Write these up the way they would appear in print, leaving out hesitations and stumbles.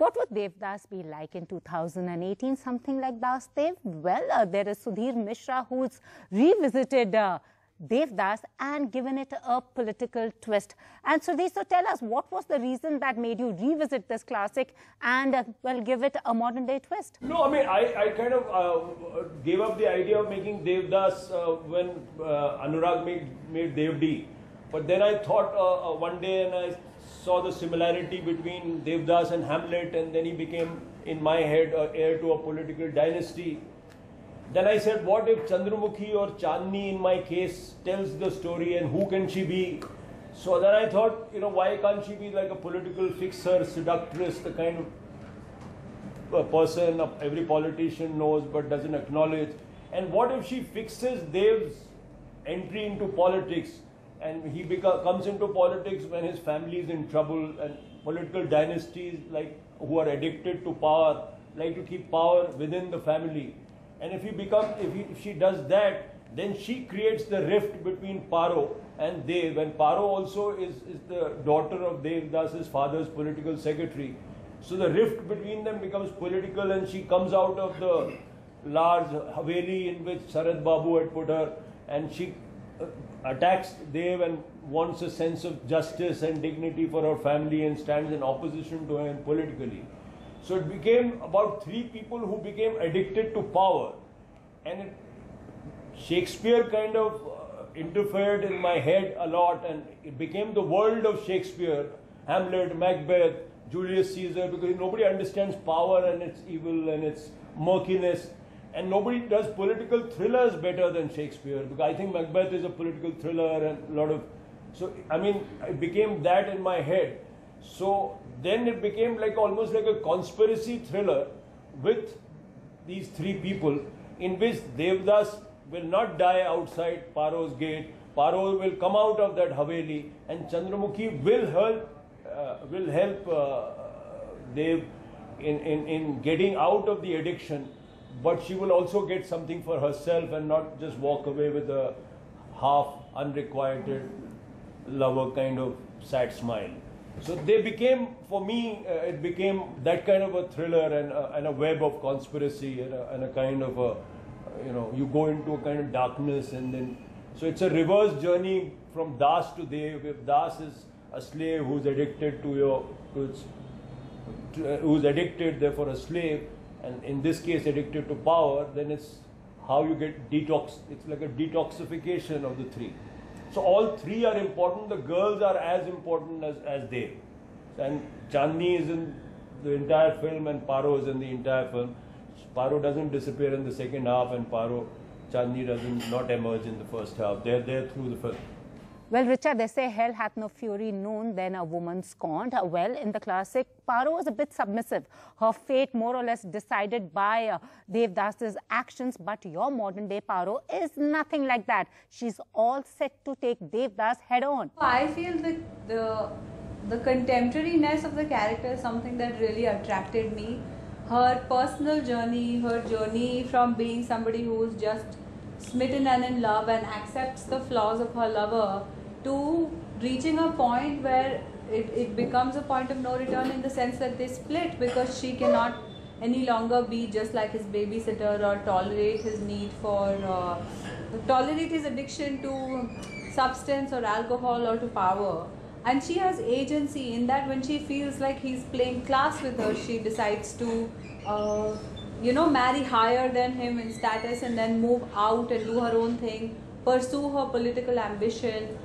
What would Devdas be like in 2018? Something like Daas Dev? Well, there is Sudhir Mishra who's revisited Devdas and given it a political twist. And Sudhir, so tell us, what was the reason that made you revisit this classic and, well, give it a modern day twist? No, I mean, I kind of gave up the idea of making Devdas when Anurag made Devdi. But then I thought one day, and I saw the similarity between Devdas and Hamlet, and then he became, in my head, heir to a political dynasty. Then I said, what if Chandramukhi or Chandni in my case tells the story, and who can she be? So then I thought, you know, why can't she be like a political fixer, seductress, the kind of person every politician knows but doesn't acknowledge? And what if she fixes Dev's entry into politics, and he comes into politics when his family is in trouble, and political dynasties like who are addicted to power like to keep power within the family. And if she does that, then she creates the rift between Paro and Dev. And Paro also is the daughter of Devdas' father's political secretary. So the rift between them becomes political, and she comes out of the large Haveli in which Sarat Babu had put her, and she attacks Dev and wants a sense of justice and dignity for her family and stands in opposition to him politically. So it became about three people who became addicted to power, and Shakespeare kind of interfered in my head a lot, and it became the world of Shakespeare, Hamlet, Macbeth, Julius Caesar, because nobody understands power and its evil and its murkiness, and nobody does political thrillers better than Shakespeare, because I think Macbeth is a political thriller and a lot of, so I mean, it became that in my head. So then it became like almost like a conspiracy thriller with these three people, in which Devdas will not die outside Paro's gate. Paro will come out of that Haveli, and Chandramukhi will help Dev in getting out of the addiction, but she will also get something for herself and not just walk away with a half unrequited lover kind of sad smile. So they became, for me, it became that kind of a thriller and a web of conspiracy and a kind of a, you know, you go into a kind of darkness, and then, so it's a reverse journey from Das to Dev. If Das is a slave who's addicted who's addicted, therefore a slave, and in this case addicted to power, then it's how you get detox. It's like a detoxification of the three. So all three are important. The girls are as important as they. And Chandni is in the entire film, and Paro is in the entire film. Paro doesn't disappear in the second half, and Chandni doesn't not emerge in the first half. They're there through the film. Well, Richa, they say hell hath no fury known than a woman scorned. Well, in the classic, Paro was a bit submissive. Her fate more or less decided by Devdas' actions, but your modern day Paro is nothing like that. She's all set to take Devdas head on. I feel that the contemporariness of the character is something that really attracted me. Her personal journey, her journey from being somebody who's just smitten and in love and accepts the flaws of her lover, to reaching a point where it becomes a point of no return, in the sense that they split because she cannot any longer be just like his babysitter or tolerate his need for, tolerate his addiction to substance or alcohol or to power. And she has agency in that when she feels like he's playing class with her, she decides to, you know, marry higher than him in status and then move out and do her own thing, pursue her political ambition,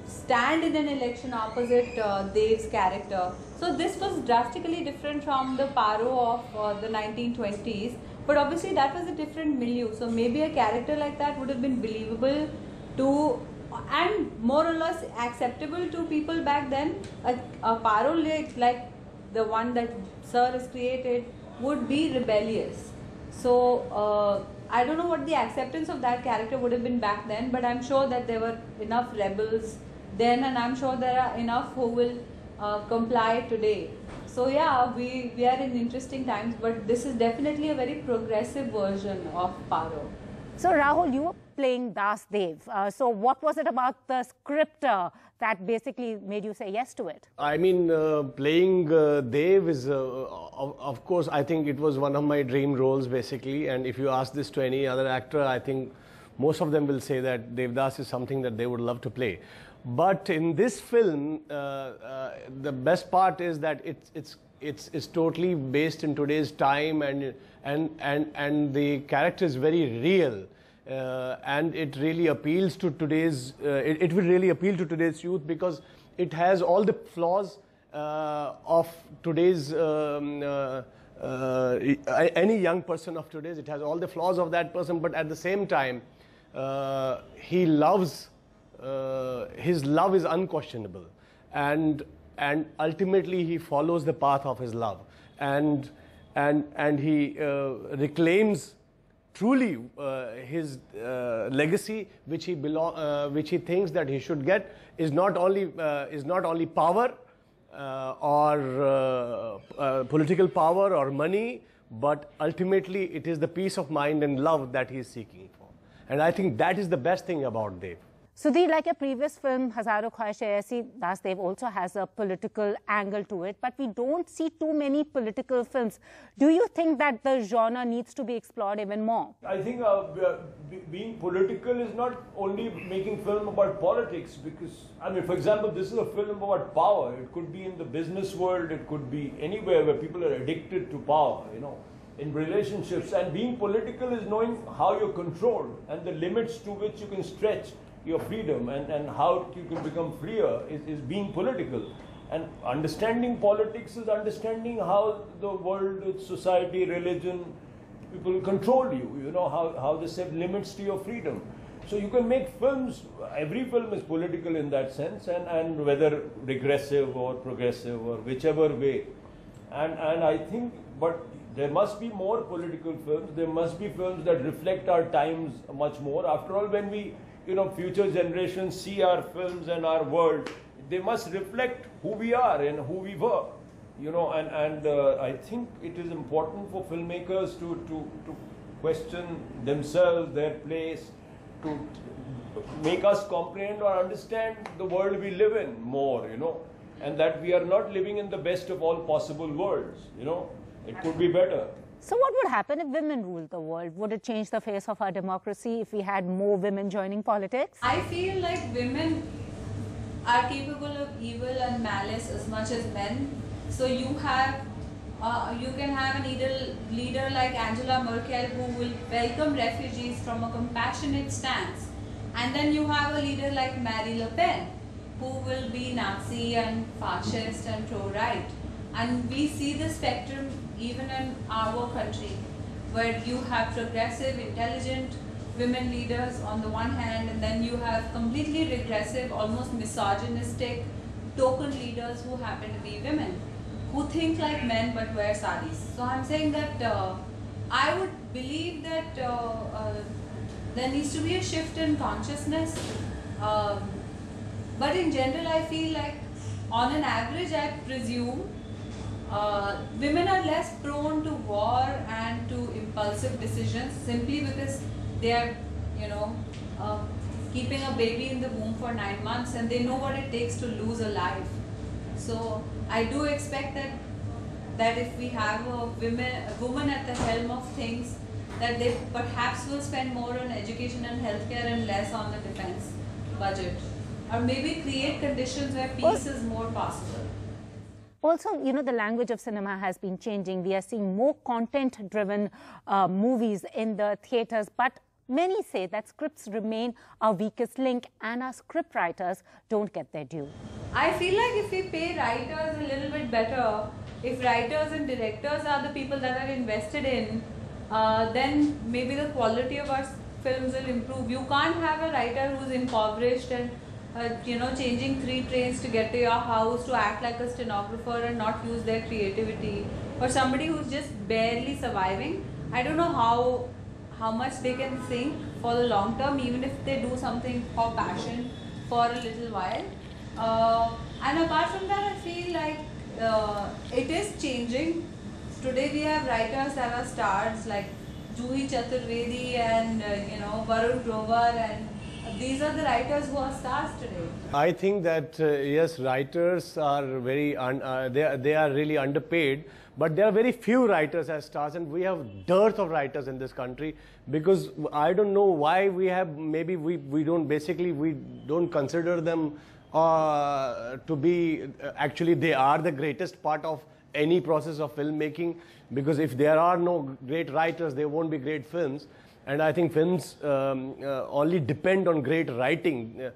stand in an election opposite Dev's character. So this was drastically different from the Paro of the 1920s, but obviously that was a different milieu. So maybe a character like that would have been believable to, and more or less acceptable to people back then. A Paro like the one that Sir has created would be rebellious. So I don't know what the acceptance of that character would have been back then, but I'm sure that there were enough rebels then, and I'm sure there are enough who will comply today. So yeah, we are in interesting times, but this is definitely a very progressive version of Paro. So Rahul, you were playing Daas Dev. So what was it about the script that basically made you say yes to it? I mean, playing Dev is, of course, I think it was one of my dream roles basically. And if you ask this to any other actor, I think most of them will say that Devdas is something that they would love to play. But in this film, the best part is that it's totally based in today's time, and the character is very real, and it really appeals to today's. It will really appeal to today's youth because it has all the flaws of today's. Any young person of today's, it has all the flaws of that person, but at the same time, he loves. His love is unquestionable, and ultimately he follows the path of his love, and he reclaims truly his legacy, which he thinks that he should get is not only power or political power or money, but ultimately it is the peace of mind and love that he is seeking for, and I think that is the best thing about Dev. Sudhir, like a previous film, Hazaro Khwaishein Aisi, Daas Dev also has a political angle to it, but we don't see too many political films. Do you think that the genre needs to be explored even more? I think being political is not only making film about politics, because, I mean, for example, this is a film about power. It could be in the business world, it could be anywhere where people are addicted to power, you know, in relationships. And being political is knowing how you're controlled and the limits to which you can stretch your freedom, and how you can become freer is being political. And understanding politics is understanding how the world, society, religion, people control you, you know, how they set limits to your freedom. So you can make films, every film is political in that sense, and whether regressive or progressive or whichever way. And I think, but there must be more political films, there must be films that reflect our times much more. After all, when we, you know, future generations see our films and our world, they must reflect who we are and who we were, you know, and I think it is important for filmmakers to question themselves, their place, to make us comprehend or understand the world we live in more, you know, and that we are not living in the best of all possible worlds, you know, it could be better. So what would happen if women ruled the world? Would it change the face of our democracy if we had more women joining politics? I feel like women are capable of evil and malice as much as men. So you can have a leader like Angela Merkel who will welcome refugees from a compassionate stance. And then you have a leader like Marine Le Pen who will be Nazi and fascist and pro-right. And we see the spectrum even in our country, where you have progressive, intelligent women leaders on the one hand, and then you have completely regressive, almost misogynistic, token leaders who happen to be women, who think like men but wear saris. So I'm saying that I would believe that there needs to be a shift in consciousness. But in general, I feel like, on an average, I presume, women are less prone to war and to impulsive decisions simply because they are, you know, keeping a baby in the womb for 9 months and they know what it takes to lose a life. So I do expect that if we have a woman at the helm of things, that they perhaps will spend more on education and healthcare and less on the defense budget, or maybe create conditions where peace is more possible. Also, you know, the language of cinema has been changing. We are seeing more content-driven movies in the theatres, but many say that scripts remain our weakest link and our script writers don't get their due. I feel like if we pay writers a little bit better, if writers and directors are the people that are invested in, then maybe the quality of our films will improve. You can't have a writer who's impoverished and you know, changing 3 trains to get to your house to act like a stenographer and not use their creativity, or somebody who's just barely surviving. I don't know how much they can think for the long term, even if they do something for passion for a little while. And apart from that, I feel like it is changing. Today we have writers that are stars like Juhi Chaturvedi and Varun Grover, and these are the writers who are stars today. I think that yes, writers are very they are really underpaid, but there are very few writers as stars, and we have dearth of writers in this country, because I don't know why we have, maybe we don't consider them to be actually they are the greatest part of any process of filmmaking, because if there are no great writers, there won't be great films. And I think films only depend on great writing,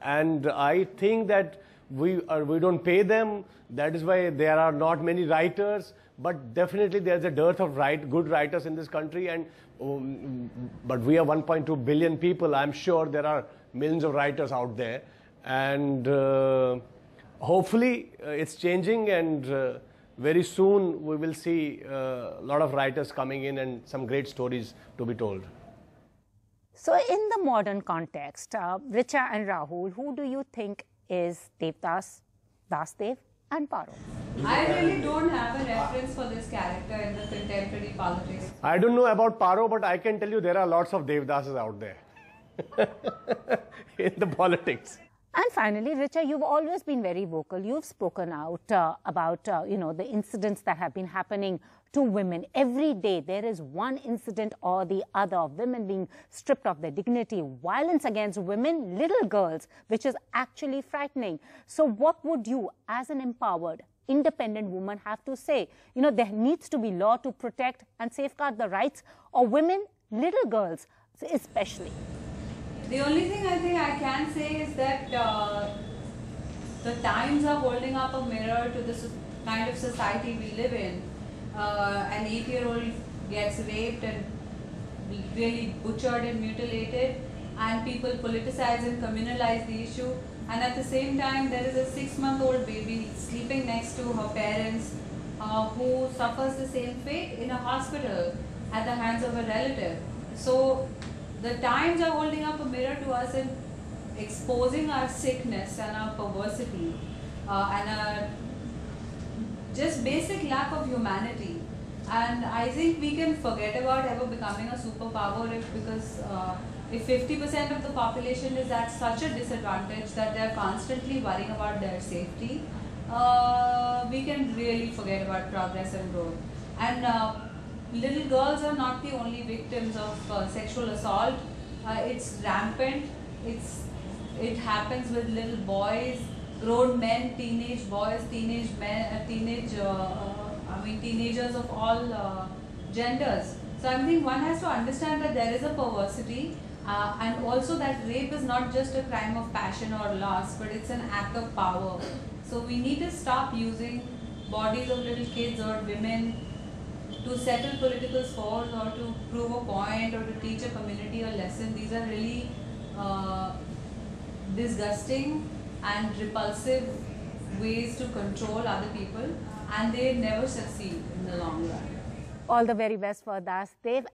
and I think that we don't pay them. That is why there are not many writers. But definitely there is a dearth of good writers in this country, and but we are 1.2 billion people. I'm sure there are millions of writers out there, and hopefully it's changing, and very soon we will see a lot of writers coming in and some great stories to be told. So in the modern context, Richa and Rahul, who do you think is Devdas, Daas Dev and Paro? I really don't have a reference for this character in the contemporary politics. I don't know about Paro, but I can tell you there are lots of Devdases out there in the politics. And finally, Richa, you've always been very vocal. You've spoken out about, the incidents that have been happening to women. Every day, there is one incident or the other of women being stripped of their dignity, violence against women, little girls, which is actually frightening. So what would you, as an empowered, independent woman, have to say? There needs to be law to protect and safeguard the rights of women, little girls, especially. The only thing I think I can say is that the times are holding up a mirror to the kind of society we live in. An 8-year-old gets raped and really butchered and mutilated, and people politicize and communalize the issue. And at the same time, there is a 6-month-old baby sleeping next to her parents who suffers the same fate in a hospital at the hands of a relative. So the times are holding up a mirror to us and exposing our sickness and our perversity and our just basic lack of humanity. And I think we can forget about ever becoming a superpower because if 50% of the population is at such a disadvantage that they are constantly worrying about their safety, we can really forget about progress and growth. And little girls are not the only victims of sexual assault. It's rampant. It happens with little boys, grown men, teenage boys, teenage men, teenagers of all genders. So I think one has to understand that there is a perversity, and also that rape is not just a crime of passion or lust, but it's an act of power. So we need to stop using bodies of little kids or women to settle political scores or to prove a point or to teach a community a lesson. These are really disgusting and repulsive ways to control other people, and they never succeed in the long run. All the very best for Daas Dev.